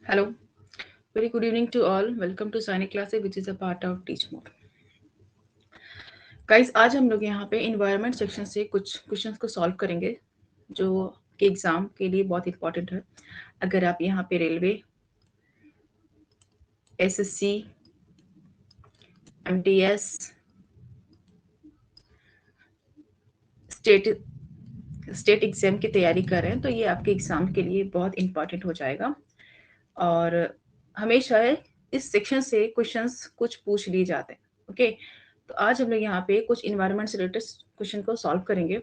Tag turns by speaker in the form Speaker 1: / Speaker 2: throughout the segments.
Speaker 1: Hello, very good evening to all. Welcome to Sainik Classic, which is a part of Teach More. Guys, आज हम लोग यहाँ पे environment section से कुछ क्वेश्चंस को सॉल्व करेंगे जो कि एग्जाम के लिए बहुत इंपॉर्टेंट है। अगर आप यहाँ पे railway, SSC, MTS, state state exam की तैयारी कर रहे हैं तो ये आपके एग्जाम के लिए बहुत इंपॉर्टेंट हो जाएगा। और हमेशा इस सेक्शन से क्वेश्चंस कुछ पूछ लिए जाते हैं। ओके, तो आज हम लोग यहाँ पे कुछ इन्वायरमेंट से रिलेटेड क्वेश्चन को सॉल्व करेंगे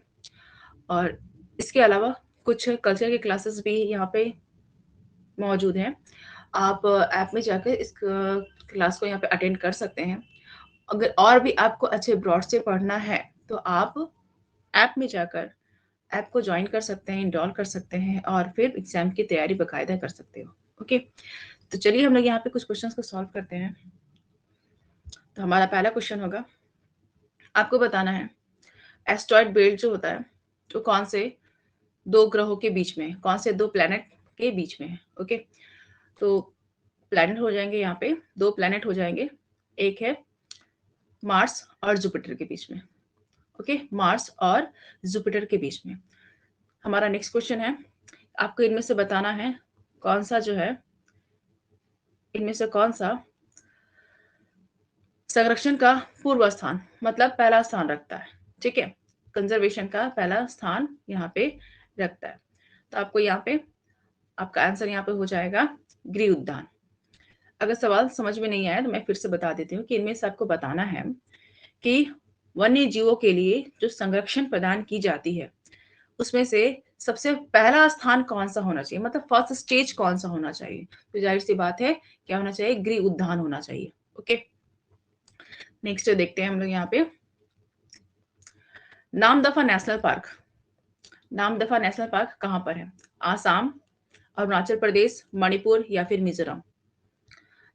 Speaker 1: और इसके अलावा कुछ कल्चर के क्लासेस भी यहाँ पे मौजूद हैं। आप ऐप में जाकर इस क्लास को यहाँ पे अटेंड कर सकते हैं। अगर और भी आपको अच्छे ब्रॉड से पढ़ना है तो आप ऐप में जाकर ऐप को ज्वाइन कर सकते हैं, इंस्टॉल कर सकते हैं और फिर एग्जाम की तैयारी बाकायदा कर सकते हो। ओके, तो चलिए हम लोग यहाँ पे कुछ क्वेश्चंस को सॉल्व करते हैं। तो हमारा पहला क्वेश्चन होगा, आपको बताना है एस्ट्रॉइड बेल्ट जो होता है वो कौन से दो ग्रहों के बीच में है, कौन से दो प्लैनेट के बीच में है। ओके, तो प्लैनेट हो जाएंगे यहाँ पे, दो प्लैनेट हो जाएंगे, एक है मार्स और जुपिटर के बीच में। ओके, मार्स और जुपिटर के बीच में। हमारा नेक्स्ट क्वेश्चन है, आपको इनमें से बताना है कौन सा जो है, इनमें से कौन सा संरक्षण का पूर्व स्थान मतलब पहला स्थान रखता है। ठीक है, कंजर्वेशन का पहला स्थान यहाँ पे रखता है। तो आपको यहाँ पे आपका आंसर यहाँ पे हो जाएगा गृह उद्यान। अगर सवाल समझ में नहीं आया तो मैं फिर से बता देती हूँ कि इनमें से आपको बताना है कि वन्य जीवों के लिए जो संरक्षण प्रदान की जाती है उसमें से सबसे पहला स्थान कौन सा होना चाहिए, मतलब फर्स्ट स्टेज कौन सा होना चाहिए। तो जाहिर सी बात है क्या होना चाहिए, गृह उद्यान होना चाहिए। ओके, नेक्स्ट देखते हैं हम लोग यहाँ पे Namdapha national park. Namdapha national park कहाँ पर है, आसाम, अरुणाचल प्रदेश, मणिपुर या फिर मिजोरम।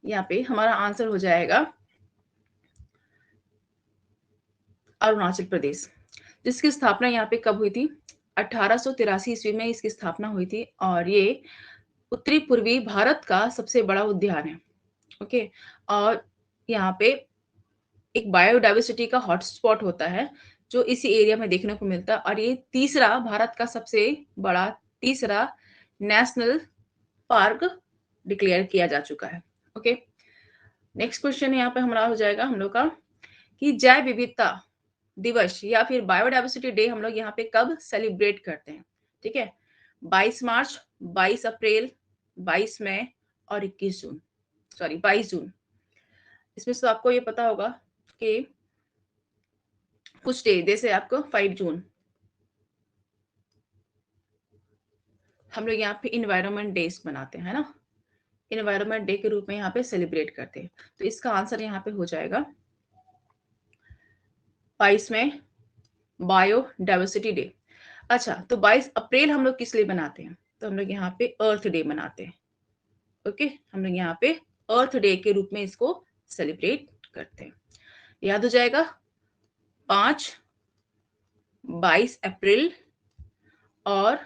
Speaker 1: यहाँ पे हमारा आंसर हो जाएगा अरुणाचल प्रदेश, जिसकी स्थापना यहाँ पे कब हुई थी, 1883 ईस्वी में इसकी स्थापना हुई थी और ये उत्तरी पूर्वी भारत का सबसे बड़ा उद्यान है। ओके, और यहाँ पे एक बायोडाइवर्सिटी का हॉटस्पॉट होता है जो इसी एरिया में देखने को मिलता है और ये तीसरा भारत का सबसे बड़ा तीसरा नेशनल पार्क डिक्लेयर किया जा चुका है। ओके, नेक्स्ट क्वेश्चन यहाँ पे हमारा हो जाएगा हम लोग का कि जैव विविधता दिवस या फिर बायोडाइवर्सिटी डे हम लोग यहाँ पे कब सेलिब्रेट करते हैं। ठीक है, 22 मार्च, 22 अप्रैल, 22 मई और 21 जून, सॉरी 22 जून। इसमें से आपको ये पता होगा कि कुछ डे जैसे आपको 5 जून हम लोग यहाँ पे इन्वायरमेंट डेज मनाते हैं ना, इन्वायरमेंट डे के रूप में यहाँ पे सेलिब्रेट करते हैं। तो इसका आंसर यहाँ पे हो जाएगा 22 में बायोडाइवर्सिटी डे। अच्छा, तो 22 अप्रैल हम लोग किस लिए मनाते हैं, तो हम लोग यहाँ पे अर्थ डे मनाते हैं। ओके, हम लोग यहाँ पे अर्थ डे के रूप में इसको सेलिब्रेट करते हैं। याद हो जाएगा 5, 22 अप्रैल और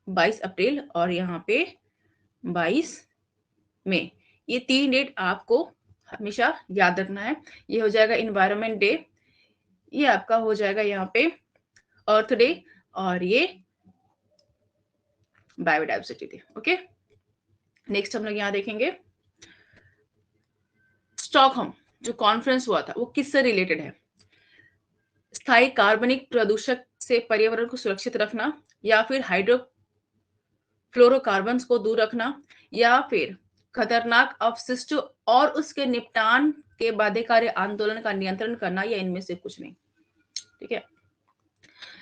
Speaker 1: 22 अप्रैल और यहाँ पे 22 मई, ये 3 डेट आपको हमेशा याद रखना है। ये हो जाएगा इन्वायरमेंट डे, ये आपका हो जाएगा यहाँ पे अर्थ डे और ये बायोडाइवर्सिटी डे। ओके, नेक्स्ट हम लोग यहाँ देखेंगे स्टॉकहोम जो कॉन्फ्रेंस हुआ था वो किससे रिलेटेड है, स्थायी कार्बनिक प्रदूषक से पर्यावरण को सुरक्षित रखना या फिर हाइड्रोफ्लोरोकार्बन्स को दूर रखना या फिर खतरनाक अपशिष्ट और उसके निपटान के बाध्यकारी आंदोलन का नियंत्रण करना या इनमें से कुछ नहीं। ठीक है,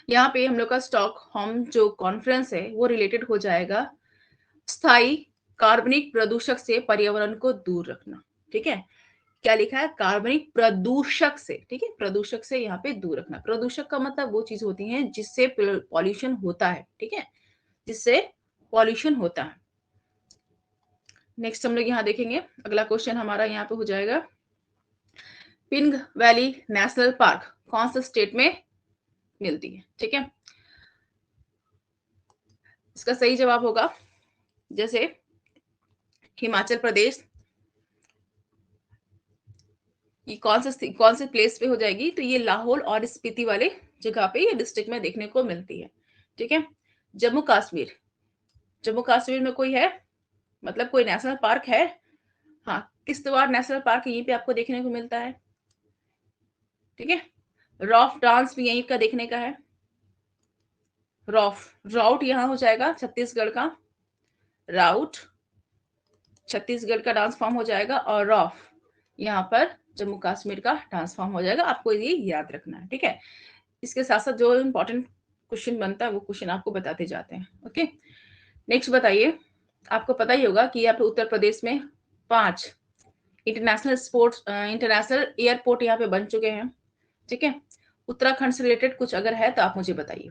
Speaker 1: यहाँ पे हम लोग का स्टॉकहोम जो कॉन्फ्रेंस है वो रिलेटेड हो जाएगा स्थायी कार्बनिक प्रदूषक से पर्यावरण को दूर रखना। ठीक है, क्या लिखा है, कार्बनिक प्रदूषक से। ठीक है, प्रदूषक से यहाँ पे दूर रखना। प्रदूषक का मतलब वो चीज होती है जिससे पॉल्यूशन होता है। ठीक है, जिससे पॉल्यूशन होता है। नेक्स्ट हम लोग यहाँ देखेंगे, अगला क्वेश्चन हमारा यहाँ पे हो जाएगा पिंग वैली नेशनल पार्क कौन सा स्टेट में मिलती है। ठीक है, इसका सही जवाब होगा जैसे हिमाचल प्रदेश, ये कौन से प्लेस पे हो जाएगी, तो ये लाहौल और स्पीति वाले जगह पे ये डिस्ट्रिक्ट में देखने को मिलती है। ठीक है। जम्मू कश्मीर, जम्मू कश्मीर में कोई है, मतलब कोई नेशनल पार्क है? हाँ, किश्तवाड़ नेशनल पार्क यहीं पे आपको देखने को मिलता है। ठीक है। रॉफ डांस भी यहीं का देखने का है। राउट यहाँ हो जाएगा छत्तीसगढ़ का, राउट छत्तीसगढ़ का डांस फॉर्म हो जाएगा, और रॉफ यहाँ पर जम्मू कश्मीर का डांस फॉर्म हो जाएगा। आपको ये याद रखना है। ठीक है। इसके साथ साथ जो इंपॉर्टेंट क्वेश्चन बनता है वो क्वेश्चन आपको बताते जाते हैं। ओके, नेक्स्ट बताइए। आपको पता ही होगा कि यहाँ पे उत्तर प्रदेश में 5 इंटरनेशनल एयरपोर्ट यहाँ पे बन चुके हैं। ठीक है। उत्तराखंड से रिलेटेड कुछ अगर है तो आप मुझे बताइए,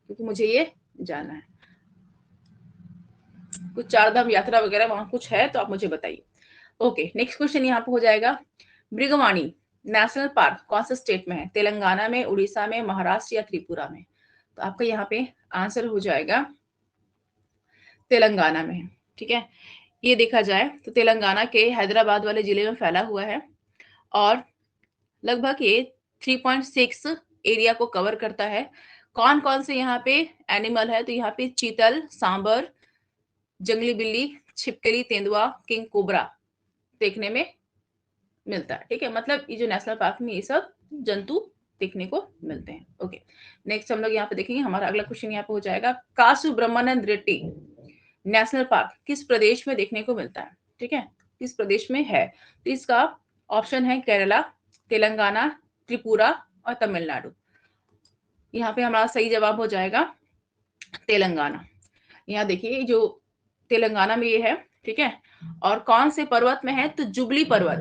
Speaker 1: क्योंकि मुझे ये जानना है। कुछ 4 धाम यात्रा वगैरह वहां कुछ है तो आप मुझे बताइए। ओके, नेक्स्ट क्वेश्चन यहाँ पे हो जाएगा, मृगवाणी नेशनल पार्क कौन सा स्टेट में है? तेलंगाना में, उड़ीसा में, महाराष्ट्र या त्रिपुरा में? तो आपका यहाँ पे आंसर हो जाएगा तेलंगाना में। ठीक है। ये देखा जाए तो तेलंगाना के हैदराबाद वाले जिले में फैला हुआ है, और लगभग ये 3.6 एरिया को कवर करता है। कौन कौन से यहाँ पे एनिमल है? तो यहाँ पे चीतल, सांबर, जंगली बिल्ली, छिपकली, तेंदुआ, किंग कोबरा देखने में मिलता है। ठीक है। मतलब ये जो नेशनल पार्क में ये सब जंतु देखने को मिलते हैं। ओके, नेक्स्ट हम लोग यहाँ पे देखेंगे। हमारा अगला क्वेश्चन यहाँ पे हो जाएगा, कासु ब्रह्मानंद रेड्डी नेशनल पार्क किस प्रदेश में देखने को मिलता है? ठीक है, किस प्रदेश में है? तो इसका ऑप्शन है केरला, तेलंगाना, त्रिपुरा और तमिलनाडु। यहाँ पे हमारा सही जवाब हो जाएगा तेलंगाना। यहाँ देखिए जो तेलंगाना में ये है। ठीक है। और कौन से पर्वत में है? तो जुबली पर्वत,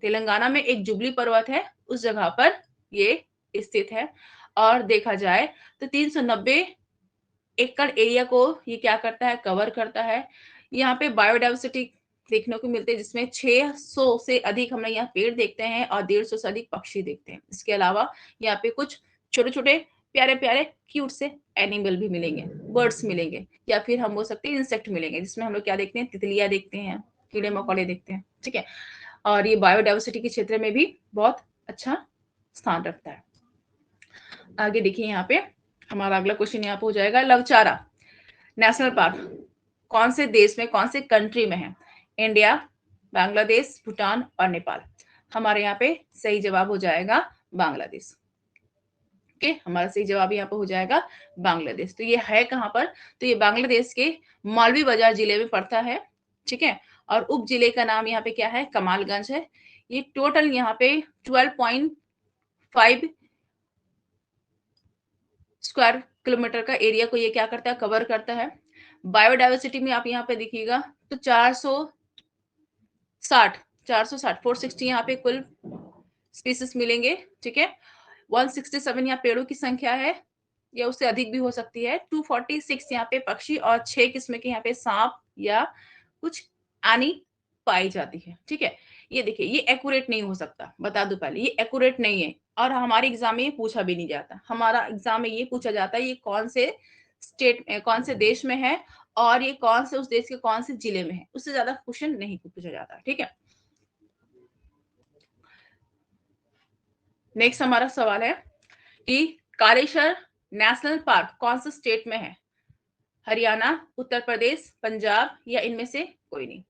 Speaker 1: तेलंगाना में एक जुबली पर्वत है, उस जगह पर ये स्थित है। और देखा जाए तो 390 एकड़ एरिया को ये क्या करता है? कवर करता है। यहाँ पे बायोडाइवर्सिटी देखने को मिलते हैं, जिसमें 600 से अधिक हम लोग यहाँ पेड़ देखते हैं और 150 से अधिक पक्षी देखते हैं। इसके अलावा यहाँ पे कुछ छोटे छोटे प्यारे प्यारे क्यूट से एनिमल भी मिलेंगे, बर्ड्स मिलेंगे, या फिर हम बोल सकते हैं इंसेक्ट मिलेंगे, जिसमें हम लोग क्या देखते हैं? तितलियां देखते हैं, कीड़े मकोड़े देखते हैं। ठीक है। और ये बायोडाइवर्सिटी के क्षेत्र में भी बहुत अच्छा स्थान रखता है। आगे देखिए, यहाँ पे हमारा अगला क्वेश्चन यहाँ पे हो जाएगा, लवचारा नेशनल पार्क कौन से देश में, कौन से कंट्री में है? इंडिया, बांग्लादेश, भूटान और नेपाल। हमारे यहाँ पे सही जवाब हो जाएगा बांग्लादेश। ओके, हमारा सही जवाब यहाँ पे हो जाएगा बांग्लादेश। तो ये है कहाँ पर? तो ये बांग्लादेश के मौलवी बाजार जिले में पड़ता है। ठीक है। और उप जिले का नाम यहाँ पे क्या है? कमालगंज है। ये टोटल यहाँ पे 12.5 स्क्वायर किलोमीटर का एरिया को ये क्या करता है? कवर करता है। बायोडाइवर्सिटी में आप यहाँ पे देखिएगा तो 460 यहाँ पे कुल स्पीसीज मिलेंगे। ठीक है। 167 यहाँ पेड़ों की संख्या है, या उससे अधिक भी हो सकती है। 246 यहाँ पे पक्षी और 6 किस्म के यहाँ पे सांप या कुछ आनी पाई जाती है। ठीक है। ये देखिए, ये एक्यूरेट नहीं हो सकता, बता दो पहले, ये एक्यूरेट नहीं है, और हमारे एग्जाम में ये पूछा भी नहीं जाता। हमारा एग्जाम में ये पूछा जाता है ये कौन से स्टेट, कौन से देश में है, और ये कौन से उस देश के कौन से जिले में है। उससे ज्यादा क्वेश्चन नहीं पूछा जाता। ठीक है। नेक्स्ट हमारा सवाल है कि कालेश्वर नेशनल पार्क कौन से स्टेट में है? हरियाणा, उत्तर प्रदेश, पंजाब या इनमें से कोई नहीं?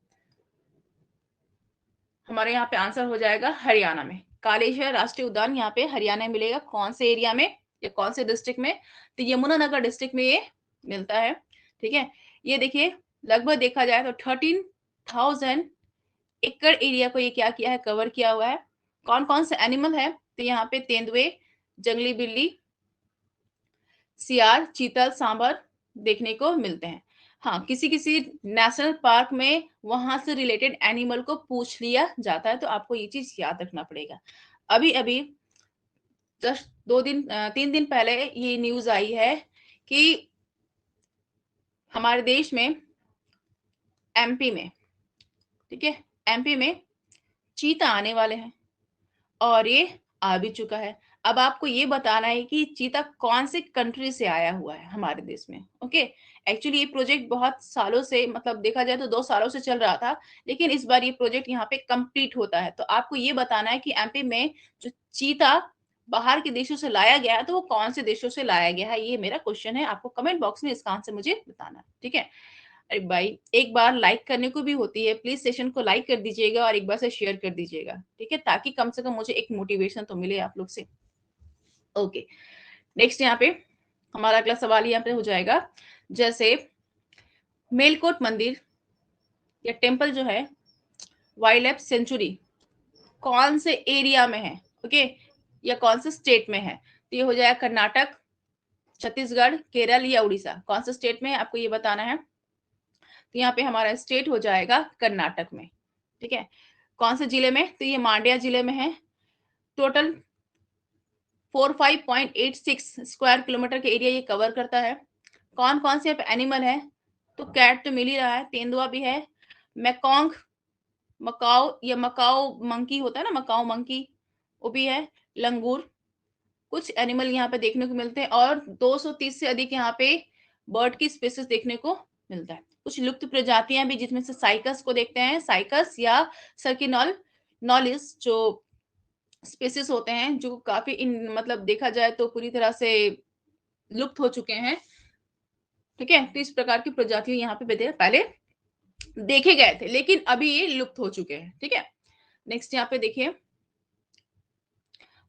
Speaker 1: हमारे यहाँ पे आंसर हो जाएगा हरियाणा में। कालेश्वर राष्ट्रीय उद्यान यहाँ पे हरियाणा में मिलेगा। कौन से एरिया में या कौन से डिस्ट्रिक्ट में? तो यमुनानगर डिस्ट्रिक्ट में ये मिलता है। ठीक है। ये देखिए, लगभग देखा जाए तो 13,000 एकड़ एरिया को ये क्या किया है? कवर किया हुआ है। कौन कौन से एनिमल है? तो यहाँ पे तेंदुए, जंगली बिल्ली, सियार, चीतल, सांबर देखने को मिलते हैं। हाँ, किसी किसी नेशनल पार्क में वहां से रिलेटेड एनिमल को पूछ लिया जाता है, तो आपको ये चीज याद रखना पड़ेगा। अभी अभी जस्ट 3 दिन पहले ये न्यूज आई है कि हमारे देश में एमपी में, ठीक है, एमपी में चीता आने वाले हैं, और ये आ भी चुका है। अब आपको ये बताना है कि चीता कौन से कंट्री से आया हुआ है हमारे देश में। ओके, एक्चुअली ये प्रोजेक्ट बहुत सालों से, मतलब देखा जाए तो 2 सालों से चल रहा था, लेकिन इस बार ये प्रोजेक्ट यहाँ पे कंप्लीट होता है। तो आपको ये बताना है कि एमपी में जो चीता बाहर के देशों से लाया गया है, तो वो कौन से देशों से लाया गया है, ये मेरा क्वेश्चन है। आपको कमेंट बॉक्स में इसका आंसर मुझे बताना है, ठीक है। अरे भाई, एक बार लाइक करने को भी होती है, प्लीज सेशन को लाइक कर दीजिएगा और एक बार से शेयर कर दीजिएगा, ठीक है, ताकि कम से कम मुझे एक मोटिवेशन तो मिले आप लोग से। ओके, नेक्स्ट यहाँ पे हमारा अगला सवाल यहाँ पे हो जाएगा, जैसे मेलकोट मंदिर या टेम्पल जो है वाइल्ड लाइफ सेंचुरी कौन से एरिया में है, ओके, या कौन से स्टेट में है। तो ये हो जाएगा कर्नाटक, छत्तीसगढ़, केरल या उड़ीसा, कौन से स्टेट में है आपको ये बताना है। तो यहाँ पे हमारा स्टेट हो जाएगा कर्नाटक में, ठीक है। कौन से जिले में, तो ये मांड्या जिले में है। टोटल 45.86 स्क्वायर किलोमीटर के एरिया ये कवर करता है। कौन कौन से यहाँ पे एनिमल है, तो कैट तो मिल ही रहा है, तेंदुआ भी है, मैकॉन्ग, मकाओ या मकाओ मंकी होता है ना, मकाओ मंकी, वो भी है, लंगूर, कुछ एनिमल यहाँ पे देखने को मिलते हैं, और 230 से अधिक यहाँ पे बर्ड की स्पीसीज देखने को मिलता है। कुछ लुप्त प्रजातियां भी, जिसमें से साइकस को देखते हैं, साइकस या सर्किनॉल नॉलिस, जो स्पीसीज होते हैं जो काफी इन, मतलब देखा जाए तो पूरी तरह से लुप्त हो चुके हैं, ठीक है। तो इस प्रकार की प्रजातियां यहाँ पे पहले देखे गए थे, लेकिन अभी ये लुप्त हो चुके हैं, ठीक है। नेक्स्ट यहाँ पे देखिए,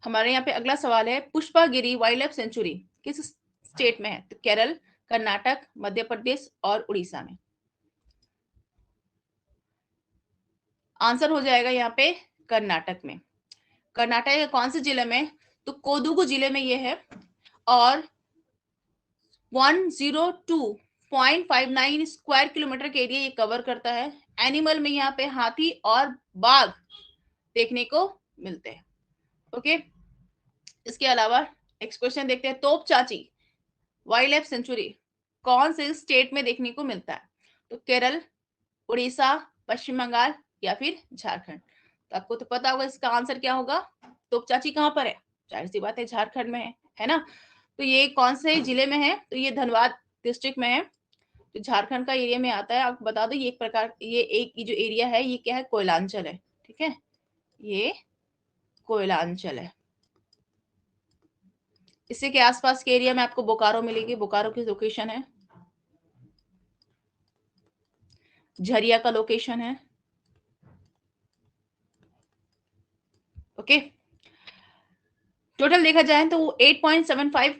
Speaker 1: हमारे यहाँ पे अगला सवाल है, पुष्पागिरी वाइल्ड लाइफ सेंचुरी किस स्टेट में है, तो केरल, कर्नाटक, मध्य प्रदेश और उड़ीसा में। आंसर हो जाएगा यहाँ पे कर्नाटक में। कर्नाटक के कौन से जिले में, तो कोडुगु जिले में ये है, और 102.59 स्क्वायर किलोमीटर के एरिया ये कवर करता है। एनिमल में यहाँ पे हाथी और बाघ देखने को मिलते हैं, ओके। इसके अलावा नेक्स्ट क्वेश्चन देखते हैं, तोप चाची वाइल्ड लाइफ सेंचुरी कौन से स्टेट में देखने को मिलता है, तो केरल, उड़ीसा, पश्चिम बंगाल या फिर झारखंड। तो आपको तो पता होगा इसका आंसर क्या होगा, तोप चाची कहाँ पर है, जाहिर सी बात है झारखंड में है ना। तो ये कौन से जिले में है, तो ये धनबाद डिस्ट्रिक्ट में है, तो झारखंड का एरिया में आता है। आपको बता दो ये एक प्रकार, ये जो एरिया है ये क्या है, कोयलांचल है, ठीक है, ये कोयलांचल है। इसी के आसपास के एरिया में आपको बोकारो मिलेगी, बोकारो की लोकेशन है, झरिया का लोकेशन है, ओके। टोटल देखा जाए तो 8.75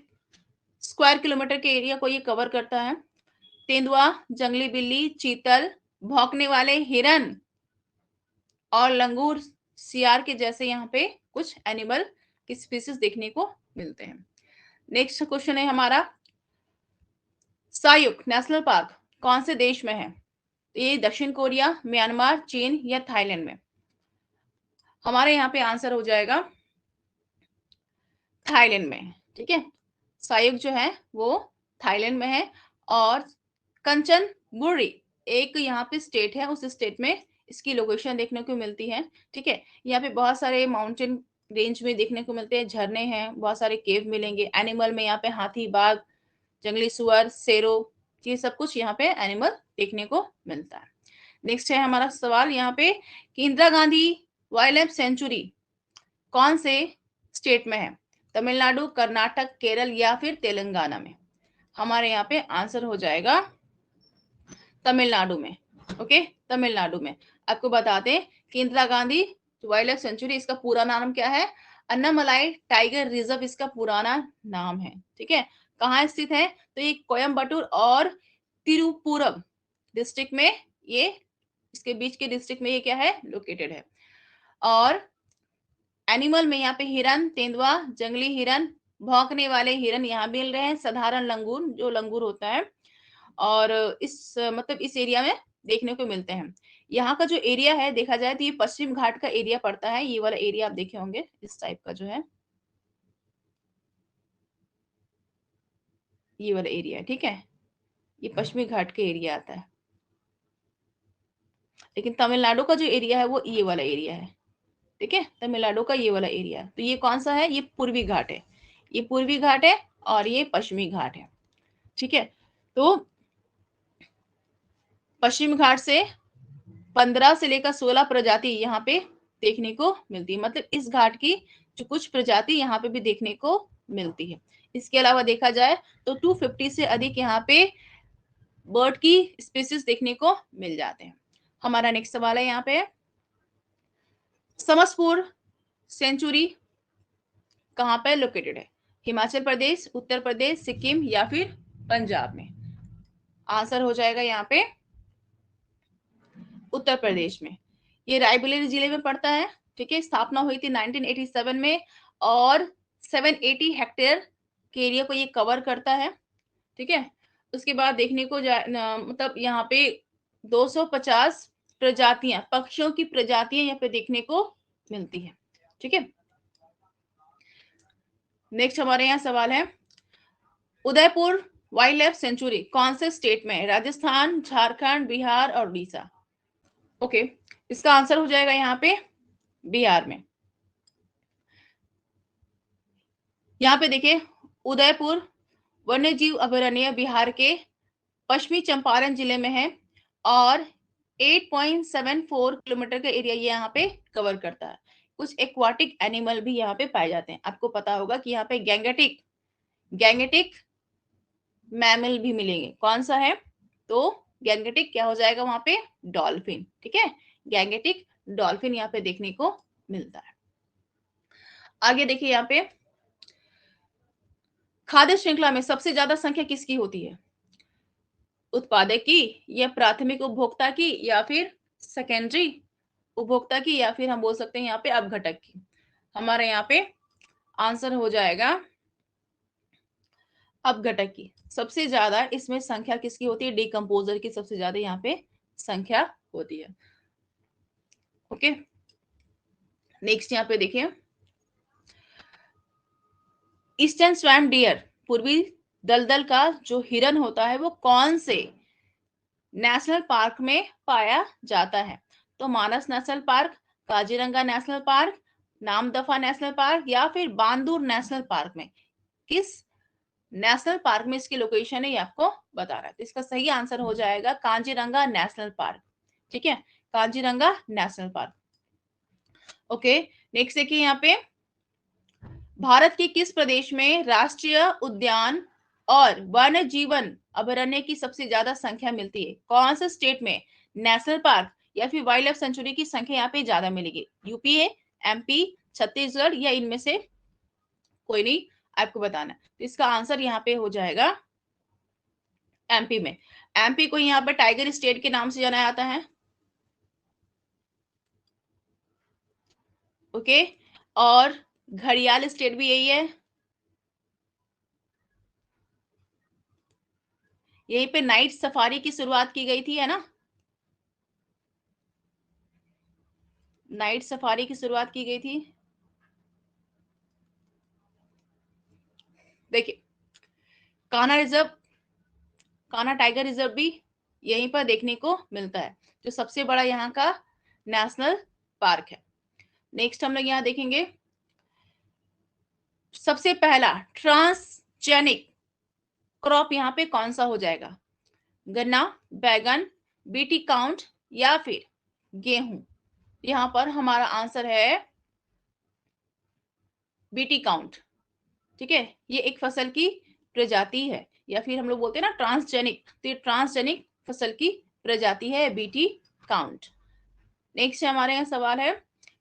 Speaker 1: स्क्वायर किलोमीटर के एरिया को ये कवर करता है। तेंदुआ, जंगली बिल्ली, चीतल, भौंकने वाले हिरन और लंगूर, सियार के जैसे यहाँ पे कुछ एनिमल की स्पीसीज देखने को मिलते हैं। नेक्स्ट क्वेश्चन है हमारा, सायुक नेशनल पार्क कौन से देश में है, ये दक्षिण कोरिया, म्यांमार, चीन या थाईलैंड में। हमारे यहाँ पे आंसर हो जाएगा थाईलैंड में, ठीक है। सायुक जो है वो थाईलैंड में है, और कंचनबुरी एक यहाँ पे स्टेट है, उस स्टेट में इसकी लोकेशन देखने को मिलती है, ठीक है। यहाँ पे बहुत सारे माउंटेन रेंज में देखने को मिलते हैं, झरने हैं, बहुत सारे केव मिलेंगे। एनिमल में यहाँ पे हाथी, बाघ, जंगली सुअर, शेरों, ये सब कुछ यहाँ पे एनिमल देखने को मिलता है। नेक्स्ट है हमारा सवाल यहाँ पे कि Indira Gandhi wild life sanctuary कौन से स्टेट में है, तमिलनाडु, कर्नाटक, केरल या फिर तेलंगाना में। हमारे यहाँ पे आंसर हो जाएगा तमिलनाडु में, ओके, तमिलनाडु में। आपको बता दें कि Indira Gandhi wild life sanctuary, इसका पूरा नाम क्या है, अन्नामलाई टाइगर रिजर्व इसका पुराना नाम है, ठीक है। कहाँ स्थित है, तो ये कोयम्बटूर और तिरुपुरम डिस्ट्रिक्ट में, ये इसके बीच के डिस्ट्रिक्ट में ये क्या है, लोकेटेड है। और एनिमल में यहाँ पे हिरन, तेंदुआ, जंगली हिरन, भौंकने वाले हिरन यहाँ मिल रहे हैं, साधारण लंगूर जो लंगूर होता है, और इस मतलब इस एरिया में देखने को मिलते हैं। यहाँ का जो एरिया है देखा जाए तो ये पश्चिम घाट का एरिया पड़ता है, ये वाला एरिया आप देखे होंगे इस टाइप का जो है, ये वाला एरिया, ठीक है, ये पश्चिमी घाट का एरिया आता है। लेकिन तमिलनाडु का जो एरिया है वो ये वाला एरिया है, ठीक है, तमिलनाडु का ये वाला एरिया। तो ये कौन सा है? ये पूर्वी घाट है, ये पूर्वी घाट है और ये पश्चिमी घाट है। ठीक है, तो पश्चिम घाट से 15 से लेकर 16 प्रजाति यहाँ पे देखने को मिलती है। मतलब इस घाट की जो कुछ प्रजाति यहाँ पे भी देखने को मिलती है। इसके अलावा देखा जाए तो 250 से अधिक यहाँ पे बर्ड की स्पीसीज देखने को मिल जाते हैं। हमारा नेक्स्ट सवाल है यहाँ पे, समसपुर सेंचुरी कहाँ पे लोकेटेड है? हिमाचल प्रदेश, उत्तर प्रदेश, सिक्किम या फिर पंजाब में? आंसर हो जाएगा यहाँ पे उत्तर प्रदेश में। ये रायबरेली जिले में पड़ता है। ठीक है, स्थापना हुई थी 1987 में और 780 हेक्टेयर के एरिया को ये कवर करता है। ठीक है, उसके बाद देखने को मतलब यहाँ पे 250 प्रजातियां, पक्षियों की प्रजातियां यहाँ पे देखने को मिलती है। ठीक है, नेक्स्ट हमारे यहाँ सवाल है, उदयपुर वाइल्ड लाइफ सेंचुरी कौन से स्टेट में है? राजस्थान, झारखंड, बिहार और उड़ीसा। ओके, इसका आंसर हो जाएगा यहाँ पे बिहार में। यहाँ पे देखिए, उदयपुर वन्यजीव अभयारण्य बिहार के पश्चिमी चंपारण जिले में है और 8.74 किलोमीटर का एरिया ये यहाँ पे कवर करता है। कुछ एक्वाटिक एनिमल भी यहाँ पे पाए जाते हैं। आपको पता होगा कि यहाँ पे गैंगेटिक मैमल भी मिलेंगे। कौन सा है? तो गैंगेटिक क्या हो जाएगा वहां पे? डॉल्फिन। ठीक है, गैंगेटिक डॉल्फिन यहाँ पे देखने को मिलता है। आगे देखिए, यहाँ पे खाद्य श्रृंखला में सबसे ज्यादा संख्या किसकी होती है? उत्पादक की या प्राथमिक उपभोक्ता की या फिर सेकेंडरी उपभोक्ता की या फिर हम बोल सकते हैं यहाँ पे अपघटक की? हमारे यहाँ पे आंसर हो जाएगा अपघटक की। सबसे ज्यादा इसमें संख्या किसकी होती है? डिकम्पोजर की सबसे ज्यादा यहाँ पे संख्या होती है। ओके, नेक्स्ट यहाँ पे देखिए, ईस्टर्न स्वैम्प डियर, पूर्वी दलदल का जो हिरन होता है वो कौन से नेशनल पार्क में पाया जाता है? तो Manas national park, Kaziranga national park, Namdapha national park या फिर बांदूर नेशनल पार्क में? किस नेशनल पार्क में इसकी लोकेशन है ये आपको बता रहा है। तो इसका सही आंसर हो जाएगा कांजीरंगा नेशनल पार्क। ठीक है, Kaziranga national park. Okay, next देखिए, यहाँ पे भारत के किस प्रदेश में राष्ट्रीय उद्यान और वन्य जीवन अभयारण्य की सबसे ज्यादा संख्या मिलती है? कौन से स्टेट में नेशनल पार्क या फिर वाइल्ड लाइफ सेंचुरी की संख्या यहाँ पे ज्यादा मिलेगी? यूपी है, एमपी, छत्तीसगढ़ या इनमें से कोई नहीं, आपको बताना है। तो इसका आंसर यहाँ पे हो जाएगा एमपी में। एमपी को यहाँ पर टाइगर स्टेट के नाम से जाना जाता है। ओके, और घड़ियाल स्टेट भी यही है। यहीं पे नाइट सफारी की शुरुआत की गई थी, है ना? नाइट सफारी की शुरुआत की गई थी। देखिए, Kanha reserve, Kanha tiger reserve भी यहीं पर देखने को मिलता है, जो सबसे बड़ा यहाँ का नेशनल पार्क है। नेक्स्ट हम लोग यहाँ देखेंगे, सबसे पहला ट्रांसजेनिक क्रॉप यहाँ पे कौन सा हो जाएगा? गन्ना, बैगन, बीटी काउंट या फिर गेहूं? यहाँ पर हमारा आंसर है बीटी काउंट। ठीक है, ये एक फसल की प्रजाति है या फिर हम लोग बोलते हैं ना ट्रांसजेनिक, तो ये ट्रांसजेनिक फसल की प्रजाति है बीटी काउंट। नेक्स्ट हमारे यहाँ सवाल है,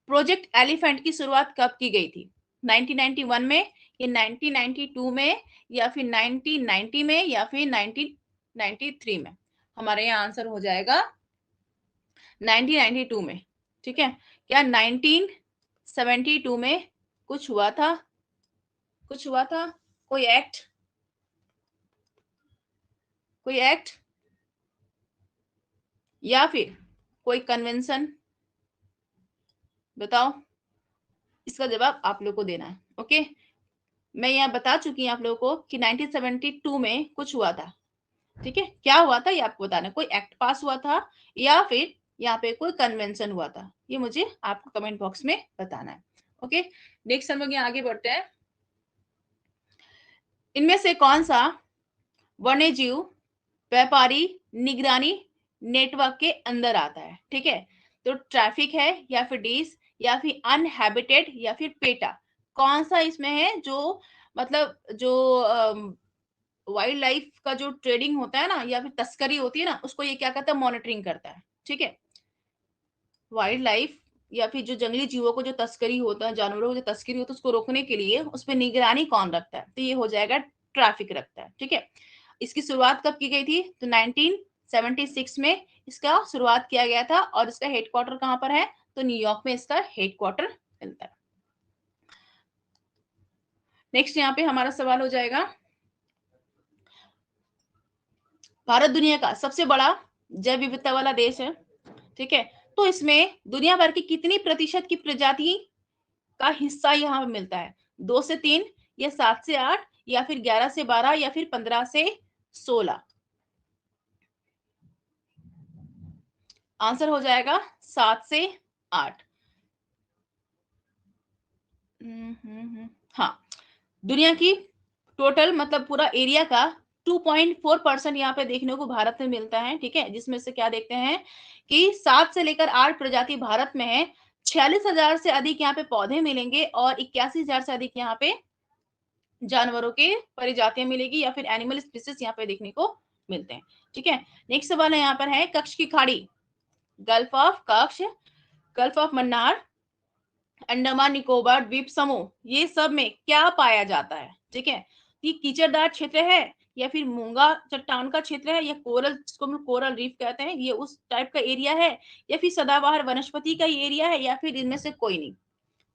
Speaker 1: प्रोजेक्ट एलिफेंट की शुरुआत कब की गई थी? 1991 में या 1992 में या फिर 1990 में या फिर 1993 में? हमारे यहाँ आंसर हो जाएगा 1992 में। ठीक है, क्या 1972 में कुछ हुआ था? कुछ हुआ था? कोई एक्ट, कोई एक्ट या फिर कोई कन्वेंशन? बताओ, इसका जवाब आप लोग को देना है। ओके, मैं यहाँ बता चुकी हूँ आप लोगों को कि 1972 में कुछ हुआ था। ठीक है, क्या हुआ था ये आपको बताना। कोई एक्ट पास हुआ था या फिर यहाँ पे कोई कन्वेंशन हुआ था? ये मुझे आपको कमेंट बॉक्स में बताना है। ओके, नेक्स्ट हम लोग यहाँ आगे बढ़ते हैं। इनमें से कौन सा वन्यजीव व्यापारी निगरानी नेटवर्क के अंदर आता है? ठीक है, तो ट्रैफिक है या फिर डीज या फिर अनहैबिटेड या फिर पेटा, कौन सा इसमें है जो मतलब जो वाइल्ड लाइफ का जो ट्रेडिंग होता है ना या फिर तस्करी होती है ना, उसको ये क्या करता है, मॉनिटरिंग करता है। ठीक है, वाइल्ड लाइफ या फिर जो जंगली जीवों को जो तस्करी होता है, जानवरों को जो तस्करी होता है, उसको रोकने के लिए उस पर निगरानी कौन रखता है? तो ये हो जाएगा ट्रैफिक रखता है। ठीक है, इसकी शुरुआत कब की गई थी? तो 1976 में इसका शुरुआत किया गया था और इसका हेडक्वार्टर कहां पर है? तो न्यूयॉर्क में इसका हेडक्वार्टर मिलता है। नेक्स्ट यहाँ पे हमारा सवाल हो जाएगा, भारत दुनिया का सबसे बड़ा जैव विविधता वाला देश है। ठीक है, तो इसमें दुनिया भर की कितनी प्रतिशत की प्रजाति का हिस्सा यहाँ पे मिलता है? 2 से 3 या 7 से 8 या फिर 11 से 12 या फिर 15 से 16? आंसर हो जाएगा 7 से 8। हाँ, दुनिया की टोटल मतलब पूरा एरिया का 2.4% यहाँ पे देखने को भारत में मिलता है। ठीक है, जिसमें से क्या देखते हैं कि 7 से लेकर 8 प्रजाति भारत में है, 46,000 से अधिक यहाँ पे पौधे मिलेंगे और 81,000 से अधिक यहाँ पे जानवरों के प्रजातियां मिलेगी या फिर एनिमल स्पीसीज यहाँ पे देखने को मिलते हैं। ठीक है, नेक्स्ट सवाल है यहाँ पर है, कच्छ की खाड़ी, gulf of Kutch, gulf of Mannar, Andaman Nicobar द्वीप समूह, ये सब में क्या पाया जाता है? ठीक है, ये कीचड़दार क्षेत्र है या फिर मूंगा चट्टान का क्षेत्र है या कोरल, जिसको हम कोरल रीफ कहते हैं, ये उस टाइप का एरिया है या फिर सदाबहार वनस्पति का ये एरिया है या फिर इनमें से कोई नहीं।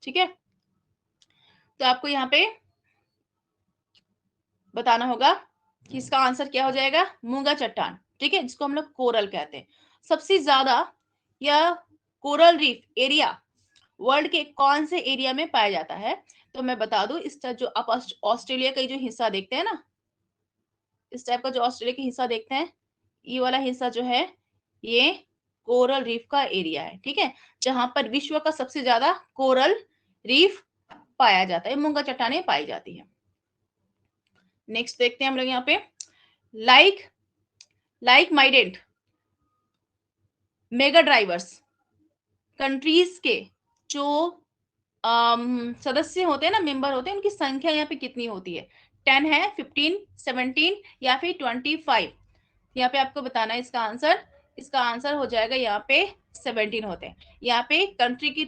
Speaker 1: ठीक है, तो आपको यहाँ पे बताना होगा कि इसका आंसर क्या हो जाएगा, मूंगा चट्टान। ठीक है, जिसको हम लोग कोरल कहते हैं। सबसे ज्यादा या कोरल रीफ एरिया वर्ल्ड के कौन से एरिया में पाया जाता है? तो मैं बता दूं, इस जो आप ऑस्ट्रेलिया का जो हिस्सा देखते हैं ना, इस टाइप का जो ऑस्ट्रेलिया का हिस्सा देखते हैं, ये वाला हिस्सा जो है ये कोरल रीफ का एरिया है। ठीक है, जहां पर विश्व का सबसे ज्यादा कोरल रीफ पाया जाता है, मूंगा चट्टानें पाई जाती है। नेक्स्ट देखते हैं हम लोग यहाँ पे, like like minded mega diverse countries के जो सदस्य होते हैं ना, मेंबर होते हैं, उनकी संख्या यहाँ पे कितनी होती है? 10 है, 15, 17 या फिर 25? यहाँ पे आपको बताना है इसका आंसर। इसका आंसर हो जाएगा यहाँ पे 17 होते हैं। यहाँ पे कंट्री की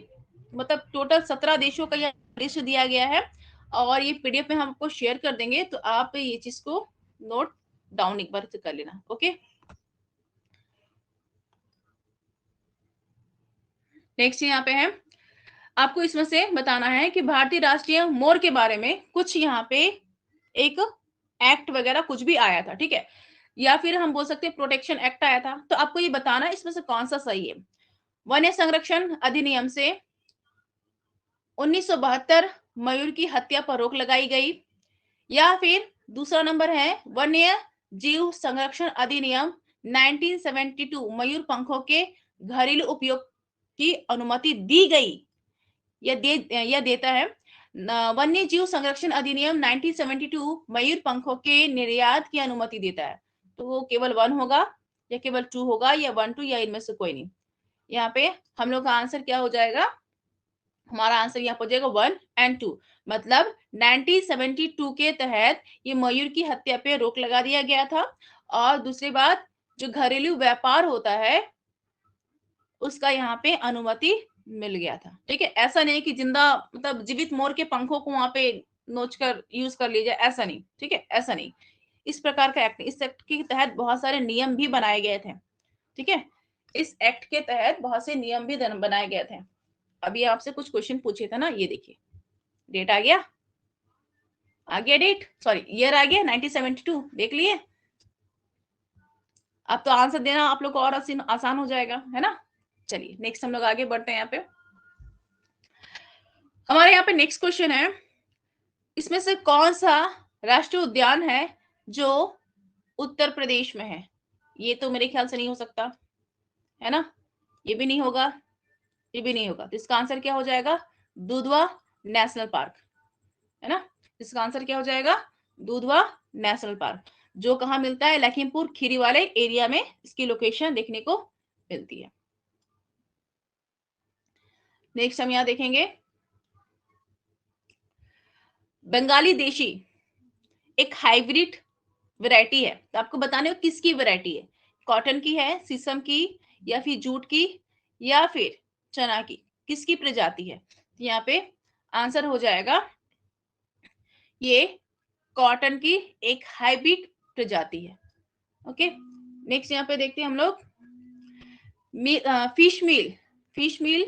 Speaker 1: मतलब टोटल 17 देशों का यह लिस्ट दिया गया है और ये पीडीएफ में हम आपको शेयर कर देंगे, तो आप ये चीज को नोट डाउन एक बार कर लेना। ओके, नेक्स्ट यहाँ पे है, आपको इसमें से बताना है कि भारतीय राष्ट्रीय मोर के बारे में कुछ यहाँ पे एक एक्ट वगैरह कुछ भी आया था। ठीक है, या फिर हम बोल सकते हैं प्रोटेक्शन एक्ट आया था, तो आपको ये बताना है इसमें से कौन सा सही है। वन्य संरक्षण अधिनियम से 1972 मयूर की हत्या पर रोक लगाई गई, या फिर दूसरा नंबर है वन्य जीव संरक्षण अधिनियम 1972 मयूर पंखों के घरेलू उपयोग की अनुमति दी गई या देता है। वन्य जीव संरक्षण अधिनियम 1972 मयूर पंखों के निर्यात की अनुमति देता है, तो वो केवल 1 होगा या केवल 2 होगा या 1 2 या इनमें से कोई नहीं। यहाँ पे हम लोग का आंसर क्या हो जाएगा, हमारा आंसर यहाँ हो जाएगा 1 और 2। मतलब 1972 के तहत ये मयूर की हत्या पे रोक लगा दिया गया था। और दूसरी बात, जो घरेलू व्यापार होता है उसका यहाँ पे अनुमति मिल गया था। ठीक है, ऐसा नहीं कि जिंदा मतलब जीवित मोर के पंखों को वहां पे नोच कर यूज कर लिया जाए, ऐसा नहीं। ठीक है, ऐसा नहीं, इस प्रकार का एक्ट, इस एक्ट के तहत बहुत सारे नियम भी बनाए गए थे। ठीक है, इस एक्ट के तहत बहुत से नियम भी बनाए गए थे। अभी आपसे कुछ क्वेश्चन पूछे थे ना, ये देखिए डेट आ गया डेट, सॉरी ईयर आ गया 1972, देख लिए। अब तो आंसर देना आप लोग को और आसान हो जाएगा, है ना। चलिए नेक्स्ट हम लोग आगे बढ़ते हैं। यहाँ पे हमारे यहाँ पे नेक्स्ट क्वेश्चन है, इसमें से कौन सा राष्ट्रीय उद्यान है जो उत्तर प्रदेश में है? ये तो मेरे ख्याल से नहीं हो सकता, है ना। ये भी नहीं होगा, ये भी नहीं होगा। तो इसका आंसर क्या हो जाएगा? दुधवा नेशनल पार्क, है ना। इसका आंसर क्या हो जाएगा? दुधवा नेशनल पार्क, जो कहाँ मिलता है? लखीमपुर खीरी वाले एरिया में इसकी लोकेशन देखने को मिलती है। नेक्स्ट हम यहाँ देखेंगे, बंगाली देशी एक हाइब्रिड वैरायटी है। तो आपको बताने हो किसकी वैरायटी है? कॉटन की है, शीशम की, या फिर जूट की, या फिर चना की? किसकी प्रजाति है? तो यहाँ पे आंसर हो जाएगा, ये कॉटन की एक हाइब्रिड प्रजाति है। ओके, नेक्स्ट यहाँ पे देखते हैं हम लोग, फिश मील। फिश मील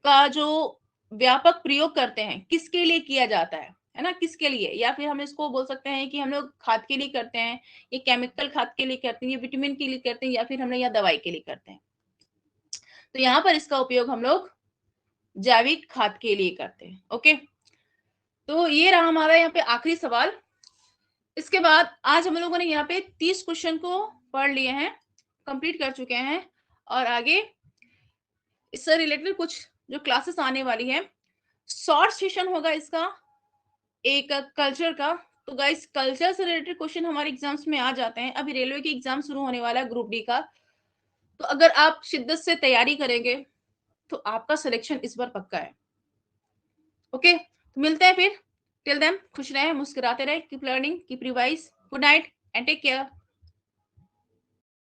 Speaker 1: का जो व्यापक प्रयोग करते हैं, किसके लिए किया जाता है ना, किसके लिए? या फिर हम इसको बोल सकते हैं कि हम लोग खाद के लिए करते हैं, ये केमिकल खाद के लिए करते हैं, ये विटामिन के लिए करते हैं, या फिर हम लोग यहाँ दवाई के लिए करते हैं। तो यहाँ पर इसका उपयोग हम लोग जैविक खाद के लिए करते हैं। ओके, तो ये रहा हमारा यहाँ पे आखिरी सवाल। इसके बाद आज हम लोगों ने यहाँ पे 30 क्वेश्चन को पढ़ लिए हैं, कंप्लीट कर चुके हैं, और आगे इससे रिलेटेड कुछ जो क्लासेस आने वाली है, शॉर्ट सेशन होगा इसका, एक कल्चर का। तो गाइस, कल्चर से रिलेटेड क्वेश्चन हमारे एग्जाम्स में आ जाते हैं। अभी रेलवे की एग्जाम शुरू होने वाला है, ग्रुप डी का। तो अगर आप शिद्दत से तैयारी करेंगे तो आपका सिलेक्शन इस बार पक्का है। ओके, तो मिलते हैं फिर। टिल देन खुश रहें, मुस्कुराते रहें, keep learning, keep revise. Good night and take care.